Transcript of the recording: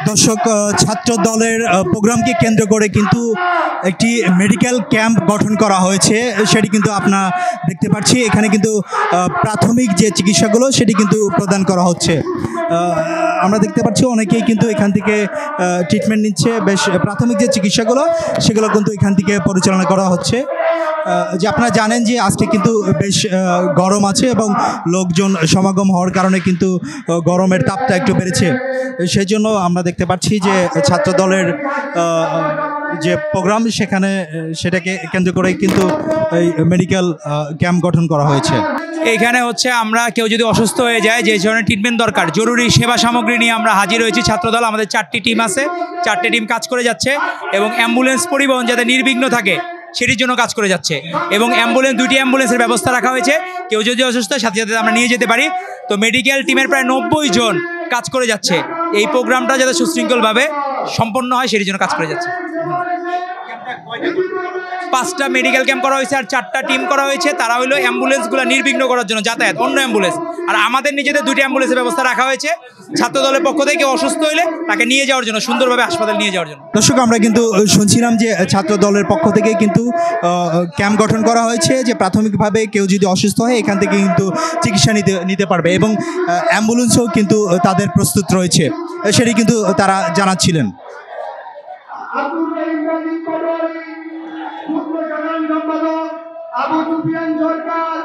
দর্শক, ছাত্র দলের প্রোগ্রামকে কেন্দ্র করে কিন্তু একটি মেডিকেল ক্যাম্প গঠন করা হয়েছে। সেটি কিন্তু আপনারা দেখতে পাচ্ছি, এখানে কিন্তু প্রাথমিক যে চিকিৎসাগুলো সেটি কিন্তু প্রদান করা হচ্ছে। আমরা দেখতে পাচ্ছি অনেকেই কিন্তু এখান থেকে ট্রিটমেন্ট নিচ্ছে। বেশ প্রাথমিক যে চিকিৎসাগুলো সেগুলো কিন্তু এখান থেকে পরিচালনা করা হচ্ছে। যে আপনারা জানেন যে আজকে কিন্তু বেশ গরম আছে এবং লোকজন সমাগম হওয়ার কারণে কিন্তু গরমের তাপটা একটু বেড়েছে। সেই জন্য আমরা দেখতে পাচ্ছি যে ছাত্র দলের যে প্রোগ্রাম সেটাকে কেন্দ্র করেই কিন্তু এই মেডিকেল ক্যাম্প গঠন করা হয়েছে। এখানে হচ্ছে আমরা কেউ যদি অসুস্থ হয়ে যায়, যে ধরনের ট্রিটমেন্ট দরকার, জরুরি সেবা সামগ্রী নিয়ে আমরা হাজির হয়েছি। ছাত্রদল আমাদের 4টি টিম আছে, 4টে টিম কাজ করে যাচ্ছে এবং অ্যাম্বুলেন্স পরিবহন যাতে নির্বিঘ্ন থাকে সেটির জন্য কাজ করে যাচ্ছে। এবং দুইটি অ্যাম্বুলেন্সের ব্যবস্থা রাখা হয়েছে, কেউ যদি অসুস্থ হয় সাথে সাথে আমরা নিয়ে যেতে পারি। তো মেডিকেল টিমের প্রায় 90 জন কাজ করে যাচ্ছে এই প্রোগ্রামটা যাতে সুশৃঙ্খলভাবে সম্পন্ন হয় সেটির জন্য কাজ করে যাচ্ছে। 5টা মেডিকেল ক্যাম্প করা হয়েছে আর 4টা টিম করা হয়েছে। তারা হলো অ্যাম্বুলেন্সগুলো নির্বিঘ্ন করার জন্য, যাতায়াত অন্য অ্যাম্বুলেন্স, আর আমাদের নিজেদের 2টি অ্যাম্বুলেন্সের ব্যবস্থা রাখা হয়েছে ছাত্র দলের পক্ষ থেকে। কেউ অসুস্থ হলে তাকে নিয়ে যাওয়ার জন্য, সুন্দরভাবে হাসপাতালে নিয়ে যাওয়ার জন্য। দর্শক, আমরা কিন্তু শুনছিলাম যে ছাত্র দলের পক্ষ থেকে কিন্তু ক্যাম্প গঠন করা হয়েছে, যে প্রাথমিকভাবে কেউ যদি অসুস্থ হয় এখান থেকে কিন্তু চিকিৎসা নিতে পারবে এবং অ্যাম্বুলেন্সও কিন্তু তাদের প্রস্তুত রয়েছে, সেটি কিন্তু তারা জানাচ্ছিলেন। আবু সুফিয়ান সরকার